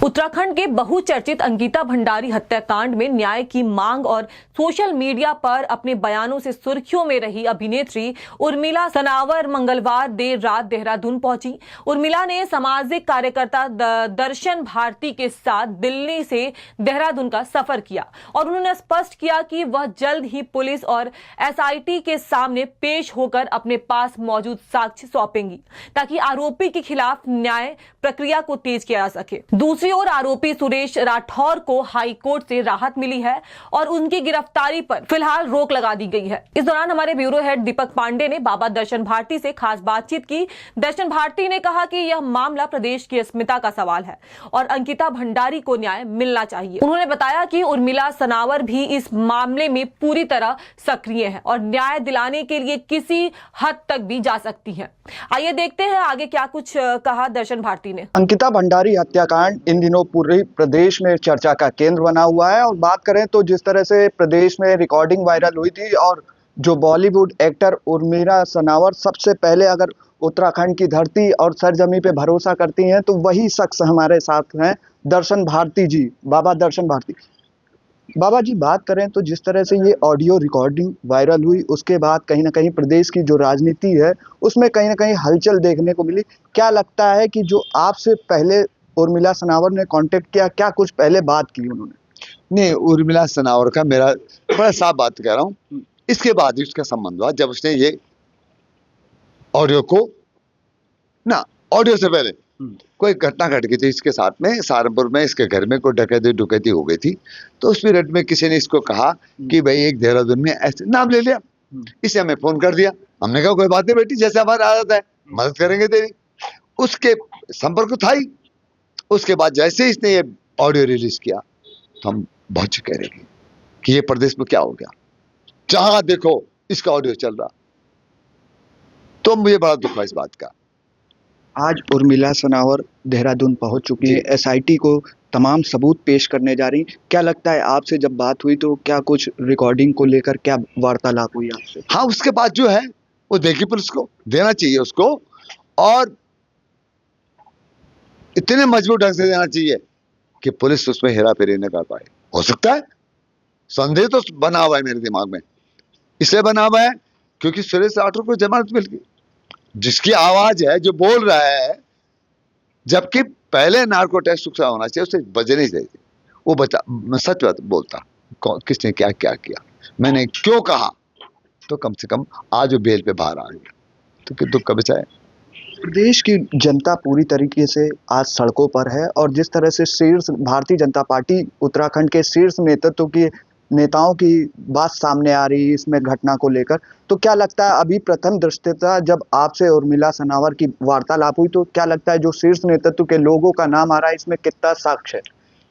उत्तराखंड के बहुचर्चित अंकिता भंडारी हत्याकांड में न्याय की मांग और सोशल मीडिया पर अपने बयानों से सुर्खियों में रही अभिनेत्री उर्मिला सनावर मंगलवार देर रात देहरादून पहुंची। उर्मिला ने सामाजिक कार्यकर्ता दर्शन भारती के साथ दिल्ली से देहरादून का सफर किया और उन्होंने स्पष्ट किया कि वह जल्द ही पुलिस और एसआईटी के सामने पेश होकर अपने पास मौजूद साक्ष्य सौंपेंगी ताकि आरोपी के खिलाफ न्याय प्रक्रिया को तेज किया जा सके। दूसरी ओर आरोपी सुरेश राठौर को हाई कोर्ट से राहत मिली है और उनकी गिरफ्तारी पर फिलहाल रोक लगा दी गई है। इस दौरान हमारे ब्यूरो हेड दीपक पांडे ने बाबा दर्शन भारती से खास बातचीत की। दर्शन भारती ने कहा कि यह मामला प्रदेश की अस्मिता का सवाल है और अंकिता भंडारी को न्याय मिलना चाहिए। उन्होंने बताया कि उर्मिला सनावर भी इस मामले में पूरी तरह सक्रिय है और न्याय दिलाने के लिए किसी हद तक भी जा सकती है। आइए देखते हैं आगे क्या कुछ कहा दर्शन भारती ने। अंकिता भंडारी हत्याकांड इन दिनों पूरे प्रदेश में चर्चा का केंद्र बना हुआ है और बात करें तो जिस तरह से प्रदेश में रिकॉर्डिंग वायरल हुई थी और जो बॉलीवुड एक्टर उर्मिला सनावर सबसे पहले अगर उत्तराखंड की धरती और सरजमी पे भरोसा करती हैं तो वही शख्स हमारे साथ हैं, दर्शन भारती जी, बाबा दर्शन भारती। बाबा जी, बात करें तो जिस तरह से ये ऑडियो रिकॉर्डिंग वायरल हुई उसके बाद कहीं ना कहीं प्रदेश की जो राजनीति है उसमें कहीं ना कहीं हलचल देखने को मिली। क्या लगता है कि जो आपसे पहले उर्मिला सनावर ने कांटेक्ट किया, क्या कुछ पहले बात की उन्होंने? नहीं, उर्मिला सनावर का मेरा बड़ा साफ बात कह रहा हूँ, इसके बाद उसका संबंध हुआ जब उसने ये ऑडियो को ना ऑडियो से पहले कोई घटना घट गई थी इसके साथ में, सहारनपुर में इसके घर में कोई डकैती हो गई थी। तो उस पीरियड में किसी ने इसको कहा कि भाई एक देहरादून में ऐसे नाम ले लिया, इसे हमें फोन कर दिया। हमने कहा कोई बात नहीं बेटी, जैसे हमारी आदत है मदद करेंगे तेरी। उसके संपर्क था ही। उसके बाद जैसे इसने ये ऑडियो रिलीज किया तो हम बहुत कह रहे हैं कि ये प्रदेश में क्या हो गया, जहां देखो इसका ऑडियो चल रहा। तो मुझे बड़ा दुख है इस बात का। आज उर्मिला सनावर देहरादून पहुंच चुकी है, एसआईटी को तमाम सबूत पेश करने जा रही। क्या लगता है आपसे जब बात हुई तो क्या कुछ रिकॉर्डिंग को लेकर क्या वार्तालाप हुई आपसे? हाँ, उसके बाद जो है वो देखी पुलिस को देना चाहिए उसको, और इतने मजबूत ढंग से देना चाहिए कि पुलिस उसमें हेरा फेरी न कर पाए। हो सकता है, संदेह तो बना हुआ है मेरे दिमाग में, इसलिए बना हुआ है क्योंकि सुरेश राठौर को जमानत मिल गई। जिसकी आवाज है, जो बोल रहा है, जबकि पहले नार्को टेस्ट होना चाहिए, उसे बजे नहीं देते। वो बता सच बात बोलता, किसने क्या क्या किया, मैंने क्यों कहा, तो कम से कम आज वो बेल पे बाहर आ गया तो दुख का विषय है। प्रदेश की जनता पूरी तरीके से आज सड़कों पर है और जिस तरह से शीर्ष भारतीय जनता पार्टी उत्तराखंड के शीर्ष नेतृत्व की नेताओं की बात सामने आ रही है इसमें घटना को लेकर, तो क्या लगता है अभी प्रथम दृष्टया जब आपसे उर्मिला सनावर की वार्तालाप हुई तो क्या लगता है जो शीर्ष नेतृत्व के लोगों का नाम आ रहा है इसमें कितना साक्ष्य है?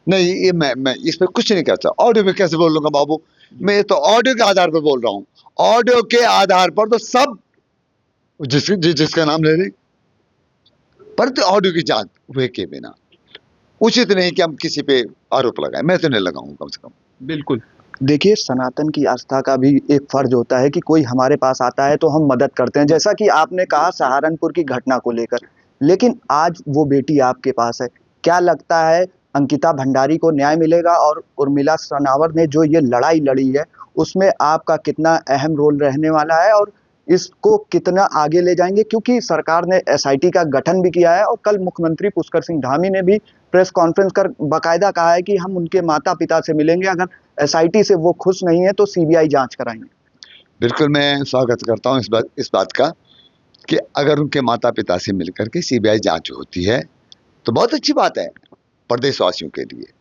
नहीं, ये मैं इसमें कुछ नहीं कहता। ऑडियो में कैसे बोल लूंगा बाबू, मैं तो ऑडियो के आधार पर बोल रहा हूँ। ऑडियो के आधार पर तो सब जिसका नाम ले रहे, परंतु ऑडियो की जांच हुए के बिना उचित नहीं कि हम किसी पे आरोप लगाए। मैं तो नहीं लगाऊंगा कम से कम। बिल्कुल, देखिए सनातन की आस्था का भी एक फर्ज होता है कि कोई हमारे पास आता है तो हम मदद करते हैं, जैसा कि आपने कहा सहारनपुर की घटना को लेकर, लेकिन आज वो बेटी आपके पास है। क्या लगता है अंकिता भंडारी को न्याय मिलेगा और उर्मिला सनावर ने जो ये लड़ाई लड़ी है उसमें आपका कितना अहम रोल रहने वाला है और इसको कितना आगे ले जाएंगे? क्योंकि सरकार ने एसआईटी का गठन भी किया है और कल मुख्यमंत्री पुष्कर सिंह धामी ने भी प्रेस कॉन्फ्रेंस कर बाकायदा कहा है कि हम उनके माता पिता से मिलेंगे, अगर एसआईटी से वो खुश नहीं है तो सीबीआई जांच कराएंगे। बिल्कुल, मैं स्वागत करता हूं इस बात का कि अगर उनके माता पिता से मिलकर के सीबीआई जांच होती है तो बहुत अच्छी बात है प्रदेशवासियों के लिए।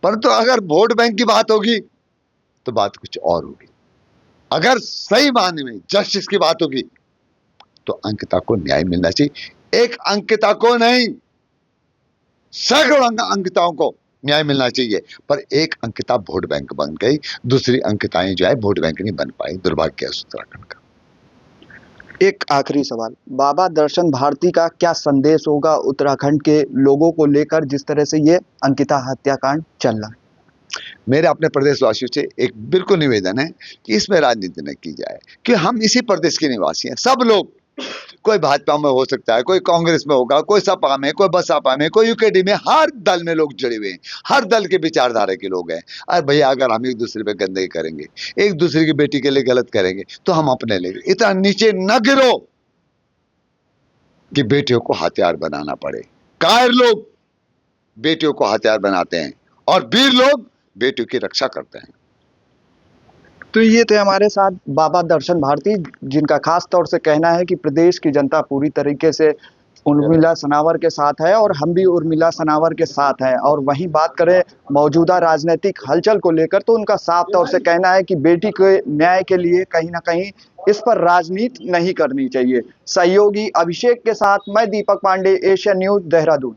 परंतु अगर वोट बैंक की बात होगी तो बात कुछ और होगी। अगर सही मायने में जस्टिस की बात होगी तो अंकिता को न्याय मिलना चाहिए। एक अंकिता को नहीं, सैकड़ों अंकिताओं को न्याय मिलना चाहिए। पर एक अंकिता वोट बैंक बन गई, दूसरी अंकिताएं जो है वोट बैंक नहीं बन पाई। दुर्भाग्य है उत्तराखंड का। एक आखिरी सवाल, बाबा दर्शन भारती का क्या संदेश होगा उत्तराखंड के लोगों को लेकर जिस तरह से ये अंकिता हत्याकांड चल रहा है? मेरे अपने प्रदेशवासियों से एक बिल्कुल निवेदन है कि इसमें राजनीति न की जाए, कि हम इसी प्रदेश के निवासी हैं। सब लोग कोई भाजपा में हो सकता है, कोई कांग्रेस में होगा, कोई सपा में, कोई बसपा में, कोई यूकेडी में, हर दल में लोग जुड़े हुए हैं, हर दल के विचारधारा के लोग हैं। अरे भैया, अगर हम एक दूसरे पे गंदगी करेंगे, एक दूसरे की बेटी के लिए गलत करेंगे, तो हम अपने लिए इतना नीचे न गिरो कि बेटियों को हथियार बनाना पड़े। कायर लोग बेटियों को हथियार बनाते हैं और वीर लोग बेटियों की रक्षा करते हैं। तो ये थे हमारे साथ बाबा दर्शन भारती, जिनका खास तौर से कहना है कि प्रदेश की जनता पूरी तरीके से उर्मिला सनावर के साथ है और हम भी उर्मिला सनावर के साथ हैं। और वहीं बात करें मौजूदा राजनीतिक हलचल को लेकर, तो उनका साफ तौर से कहना है कि बेटी के न्याय के लिए कहीं ना कहीं इस पर राजनीति नहीं करनी चाहिए। सहयोगी अभिषेक के साथ मैं दीपक पांडे, एशियन न्यूज, देहरादून।